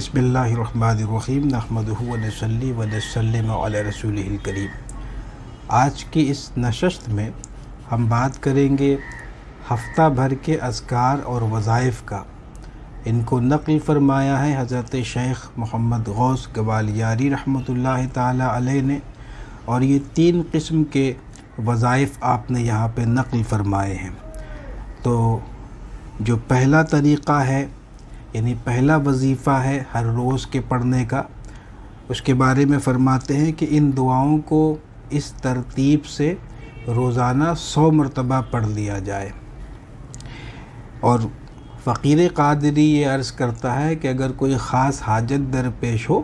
بسم اللہ الرحمن الرحیم نحمدہ و نصلی و نسلم علی رسولہ الکریم۔ آج کی اس نشست میں ہم بات کریں گے ہفتہ بھر کے اذکار اور وظائف کا۔ ان کو نقل فرمایا ہے حضرت شیخ محمد غوث گوالیاری رحمۃ اللہ تعالی علیہ نے، اور یہ 3 قسم کے وظائف آپ نے یہاں پہ نقل فرمائے ہیں۔ تو جو پہلا طریقہ ہے، یعنی پہلا وظیفہ ہے ہر روز کے پڑھنے کا، اس کے بارے میں فرماتے ہیں کہ ان دعاؤں کو اس ترتیب سے روزانہ 100 مرتبہ پڑھ لیا جائے۔ اور فقیر قادری یہ عرض کرتا ہے کہ اگر کوئی خاص حاجت درپیش ہو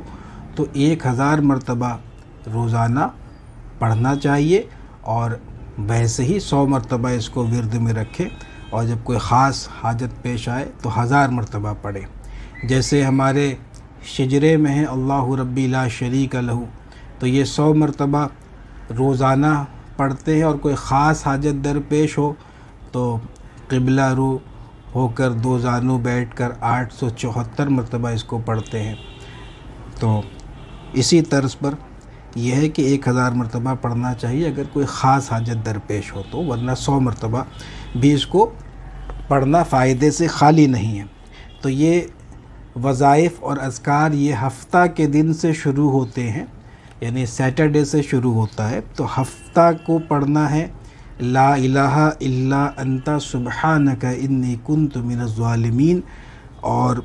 تو 1000 مرتبہ روزانہ پڑھنا چاہیے، اور ویسے ہی 100 مرتبہ اس کو ورد میں رکھے، اور جب کوئی خاص حاجت پیش آئے تو 1000 مرتبہ پڑھے۔ جیسے ہمارے شجرے میں ہے اللہ ربی لا شریک لہ، تو یہ 100 مرتبہ روزانہ پڑھتے ہیں، اور کوئی خاص حاجت درپیش ہو تو قبلہ رو ہو کر 2 زانو بیٹھ کر 874 مرتبہ اس کو پڑھتے ہیں۔ تو اسی طرز پر یہ ہے کہ 1000 مرتبہ پڑھنا چاہیے اگر کوئی خاص حاجت درپیش ہو تو، ورنہ 100 مرتبہ بھی اس کو پڑھنا فائدے سے خالی نہیں ہے۔ تو یہ وظائف اور اذکار یہ ہفتہ کے دن سے شروع ہوتے ہیں، یعنی سیٹرڈے سے شروع ہوتا ہے۔ تو ہفتہ کو پڑھنا ہے لا الہ الا انت سبحانک انی کنت من الظالمین، اور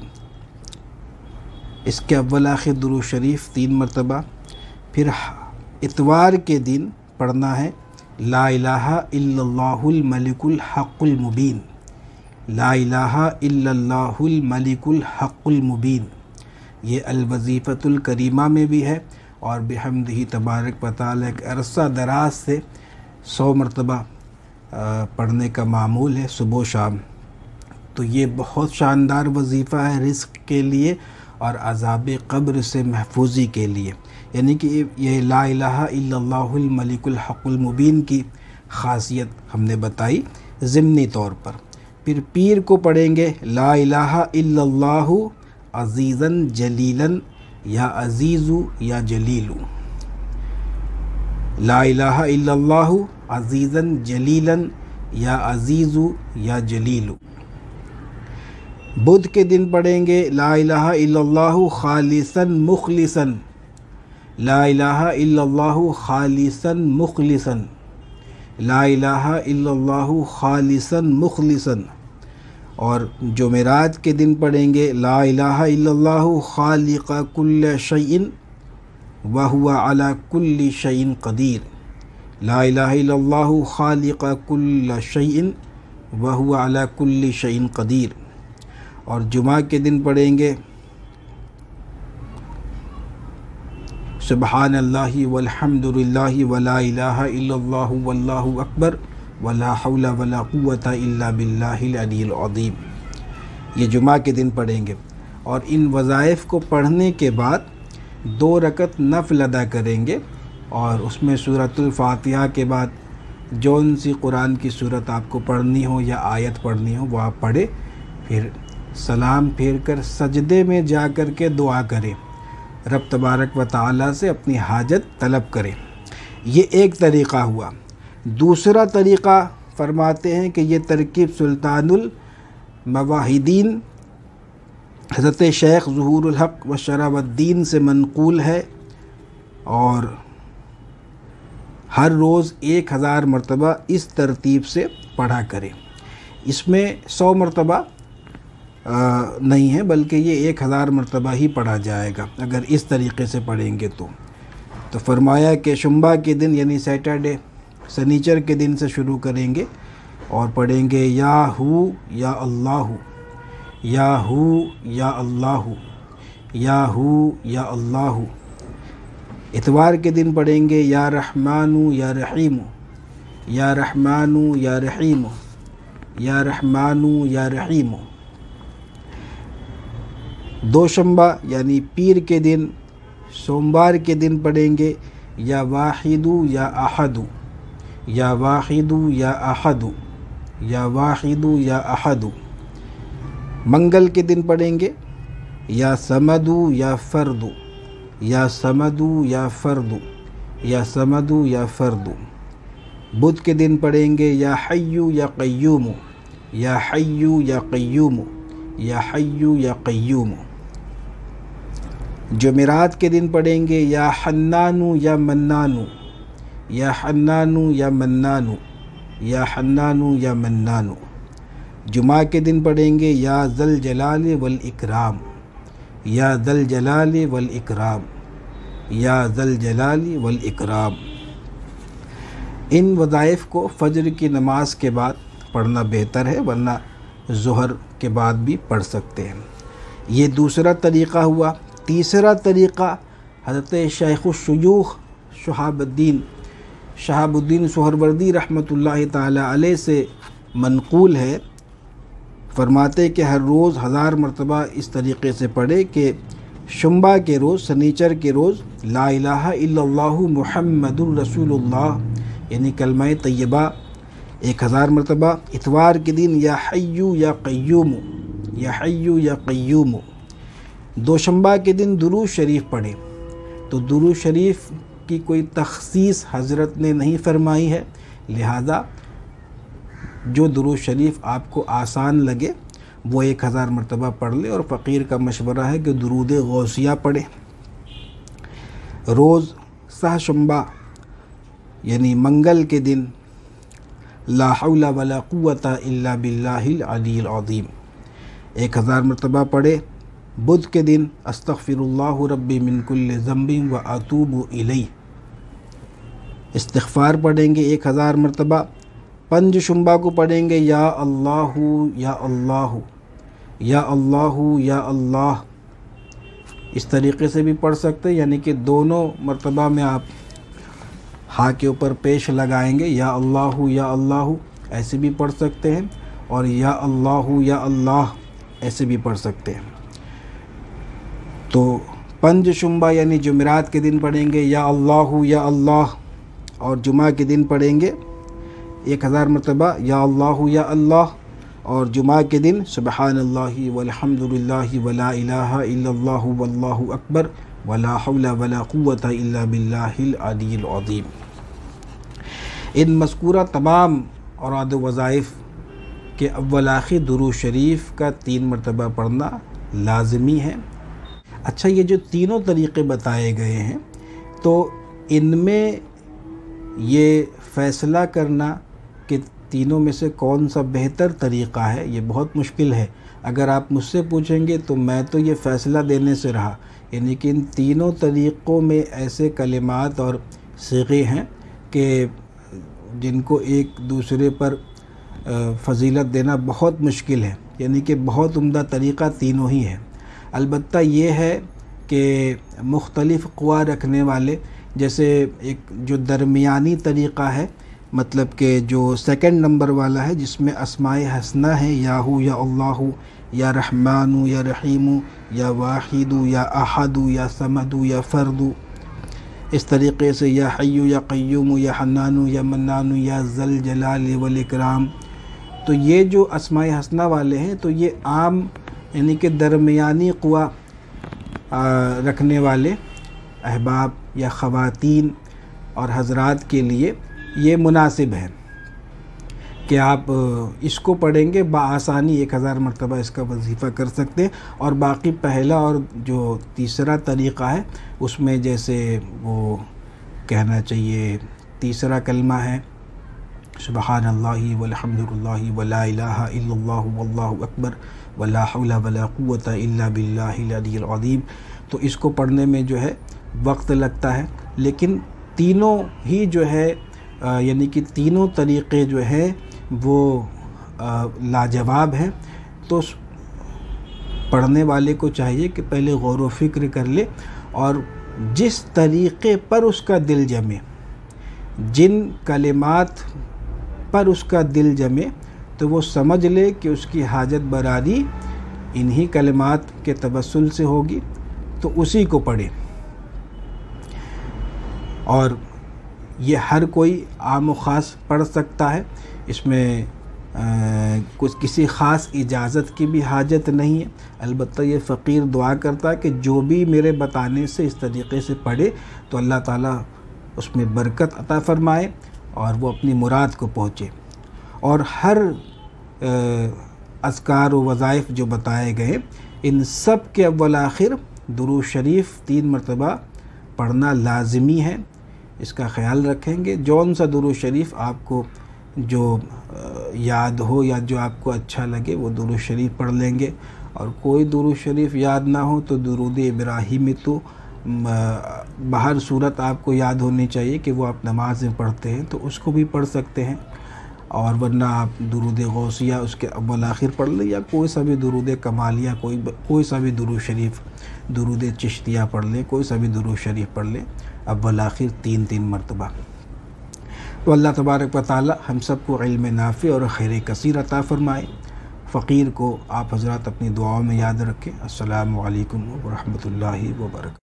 اس کے اول آخر درود شریف 3 مرتبہ۔ پھر اتوار کے دن پڑھنا ہے لا الہ الا اللہ الملک الحق المبین، لا الہ الا اللہ الملک الحق المبین۔ یہ الوظیفۃ الکریمہ میں بھی ہے، اور بحمدہ تبارک و تعالی ایک عرصہ دراز سے 100 مرتبہ پڑھنے کا معمول ہے صبح و شام۔ تو یہ بہت شاندار وظیفہ ہے رزق کے لیے اور عذاب قبر سے محفوظی کے لیے، یعنی کہ یہ لا الہ الا اللہ الملک الحق المبین کی خاصیت ہم نے بتائی ضمنی طور پر۔ پھر پیر کو پڑھیں گے لا الہ الا اللہ عزیزاً جلیلاً یا عزیز یا جلیل، لا الہ الا اللہ عزیزاً جلیلاً یا عزیز یا جلیل۔ بدھ کے دن پڑھیں گے لا الہ الا اللہ خالصاً مخلصاً، لا الہ الا اللہ خالصاً مخلصاً، لا الہ الا اللہ خالصاً مخلصاً۔ اور جمعرات کے دن پڑھیں گے لا الہ الا اللہ خالق کل شیء وہو علی کل شیء قدیر، لا الہ الا اللہ خالق کل شیء وہو علی کل شیء قدیر۔ اور جمعہ کے دن پڑھیں گے سبحان اللہ والحمد للہ ولا الہ الا اللہ واللہ اکبر ولا حول ولا قوة الا باللہ العلی العظیم۔ یہ جمعہ کے دن پڑھیں گے، اور ان وظائف کو پڑھنے کے بعد 2 رکعت نفل ادا کریں گے، اور اس میں سورۃ الفاتحہ کے بعد جون سی قرآن کی سورت آپ کو پڑھنی ہو یا آیت پڑھنی ہو وہ آپ پڑھیں، پھر سلام پھیر کر سجدے میں جا کر کے دعا کریں، رب تبارک و تعالیٰ سے اپنی حاجت طلب کریں۔ یہ ایک طریقہ ہوا۔ دوسرا طریقہ فرماتے ہیں کہ یہ ترکیب سلطان المواحدین حضرت شیخ ظہور الحق و شراب الدین سے منقول ہے، اور ہر روز 1000 مرتبہ اس ترتیب سے پڑھا کریں۔ اس میں 100 مرتبہ نہیں ہے، بلکہ یہ 1000 مرتبہ ہی پڑھا جائے گا اگر اس طریقے سے پڑھیں گے تو فرمایا کہ شنبہ کے دن یعنی سیٹرڈے سنیچر کے دن سے شروع کریں گے، اور پڑھیں گے یا ہو یا اللہ، یا ہو یا اللہ، یا ہو یا اللہ۔ اتوار کے دن پڑھیں گے یا رحمان یا رحیم، یا رحمان یا رحیم، یا رحمان یا رحیم۔ دوشنبہ یعنی پیر کے دن سوموار کے دن پڑھیں گے یا واحد یا احد، یا واحد یا احد، یا واحد یا احد۔ منگل کے دن پڑھیں گے یا سمدو یا فردو، یا سمدو یا فردو، یا سمدو یا فردو۔ بدھ کے دن پڑھیں گے یا حیو یا قیوم، یا حیو یا قیوم، یا حیو یا قیوم۔ جمعرات کے دن پڑھیں گے یا حنانو یا منانو، یا حنانو یا منانو، یا حنانو یا منانو۔ جمعہ کے دن پڑھیں گے یا ذل جلال والاکرام، یا ذل جلال والاکرام، یا ذل جلال والاکرام۔ ان وظائف کو فجر کی نماز کے بعد پڑھنا بہتر ہے، ورنہ ظہر کے بعد بھی پڑھ سکتے ہیں۔ یہ دوسرا طریقہ ہوا۔ تیسرا طریقہ حضرت شیخ الشیوخ شہاب الدین سہروردی رحمۃ اللہ تعالی علیہ سے منقول ہے، فرماتے کہ ہر روز 1000 مرتبہ اس طریقے سے پڑھے کہ شنبہ کے روز، سنیچر کے روز لا الہ الا اللہ محمد الرسول اللہ یعنی کلمہ طیبہ 1000 مرتبہ، اتوار کے دن یا حیو یا قیوم، یا حیو یا قیوم۔ دوشنبہ کے دن درود شریف پڑھیں، تو درود شریف کی کوئی تخصیص حضرت نے نہیں فرمائی ہے، لہذا جو درود شریف آپ کو آسان لگے وہ 1000 مرتبہ پڑھ لے، اور فقیر کا مشورہ ہے کہ درود غوثیہ پڑھیں۔ روز سہ شنبہ یعنی منگل کے دن لا حول ولا قوة الا باللہ العلی العظیم 1000 مرتبہ پڑھے۔ بدھ کے دن استغفر اللہ ربی من کل ذنب و اتوب الیہ استغفار پڑھیں گے 1000 مرتبہ۔ پنج شنبہ کو پڑھیں گے یا اللہ یا اللہ، یا اللہ یا اللہ۔ اس طریقے سے بھی پڑھ سکتے ہیں، یعنی کہ دونوں مرتبہ میں آپ ہاں کے اوپر پیش لگائیں گے، یا اللہ ایسے بھی پڑھ سکتے ہیں، اور یا اللہ ایسے بھی پڑھ سکتے ہیں۔ تو پنج شنبہ یعنی جمعرات کے دن پڑھیں گے یا اللہ، اور جمعہ کے دن پڑھیں گے 1000 مرتبہ یا اللہ، اور جمعہ کے دن سبحان اللہ والحمد للہ ولا الہ الا اللہ واللہ اکبر ولا حول ولا قوة الا باللہ العلی العظیم۔ ان مذکورہ تمام اوراد و وظائف کے اول آخر درود شریف کا 3 مرتبہ پڑھنا لازمی ہے۔ اچھا، یہ جو تینوں طریقے بتائے گئے ہیں، تو ان میں یہ فیصلہ کرنا کہ تینوں میں سے کون سا بہتر طریقہ ہے یہ بہت مشکل ہے۔ اگر آپ مجھ سے پوچھیں گے تو میں تو یہ فیصلہ دینے سے رہا، یعنی کہ ان تینوں طریقوں میں ایسے کلمات اور صیغے ہیں کہ جن کو ایک دوسرے پر فضیلت دینا بہت مشکل ہے، یعنی کہ بہت عمدہ طریقہ تینوں ہی ہے۔ البتہ یہ ہے کہ مختلف قوا رکھنے والے، جیسے ایک جو درمیانی طریقہ ہے، مطلب کہ جو سیکنڈ نمبر والا ہے جس میں اسماء حسنہ ہیں، یاہو یا اللہ یا رحمان یا رحیم یا واحد یا احد یا صمد یا فرد، اس طریقے سے یا حی یا قیوم یا حنان یا منان یا ذل جلال والاکرام۔ تو یہ جو اسماء حسنہ والے ہیں تو یہ عام یعنی کہ درمیانی قوا رکھنے والے احباب یا خواتین اور حضرات کے لیے یہ مناسب ہے کہ آپ اس کو پڑھیں گے، بآسانی 1000 مرتبہ اس کا وظیفہ کر سکتے ہیں۔ اور باقی پہلا اور جو تیسرا طریقہ ہے اس میں جیسے وہ کہنا چاہیے، تیسرا کلمہ ہے سبحان اللہ والحمد للہ ولا الہ الا اللہ واللہ اکبر ولا حول ولا قوة الا باللہ العلی العظیم، تو اس کو پڑھنے میں جو ہے وقت لگتا ہے، لیکن تینوں ہی جو ہے یعنی کہ تینوں طریقے جو ہیں وہ لاجواب ہیں۔ تو پڑھنے والے کو چاہیے کہ پہلے غور و فکر کر لے، اور جس طریقے پر اس کا دل جمے، جن کلمات پر اس کا دل جمے، تو وہ سمجھ لے کہ اس کی حاجت براری انہی کلمات کے توسل سے ہوگی، تو اسی کو پڑھے۔ اور یہ ہر کوئی عام و خاص پڑھ سکتا ہے، اس میں کچھ کسی خاص اجازت کی بھی حاجت نہیں ہے، البتہ یہ فقیر دعا کرتا ہے کہ جو بھی میرے بتانے سے اس طریقے سے پڑھے تو اللہ تعالیٰ اس میں برکت عطا فرمائے اور وہ اپنی مراد کو پہنچے۔ اور ہر اذکار و وظائف جو بتائے گئے ان سب کے اول آخر درود شریف 3 مرتبہ پڑھنا لازمی ہے، اس کا خیال رکھیں گے۔ جون سا درود شریف آپ کو جو یاد ہو یا جو آپ کو اچھا لگے وہ درود شریف پڑھ لیں گے، اور کوئی درود شریف یاد نہ ہو تو درود ابراہیمی تو بہر صورت آپ کو یاد ہونی چاہیے کہ وہ آپ نماز میں پڑھتے ہیں تو اس کو بھی پڑھ سکتے ہیں، اور ورنہ آپ درود غوثیہ اس کے اول آخر پڑھ لیں، یا کوئی سا بھی درود کمالیہ کوئی سا بھی درود شریف، درود چشتیہ پڑھ لیں، کوئی سا بھی درود شریف پڑھ لیں اول آخر 3 مرتبہ۔ تو اللہ تبارک و تعالی ہم سب کو علم نافع اور خیر کثیر عطا فرمائے۔ فقیر کو آپ حضرات اپنی دعاؤں میں یاد رکھیں۔ السلام علیکم ورحمۃ اللہ وبرکاتہ۔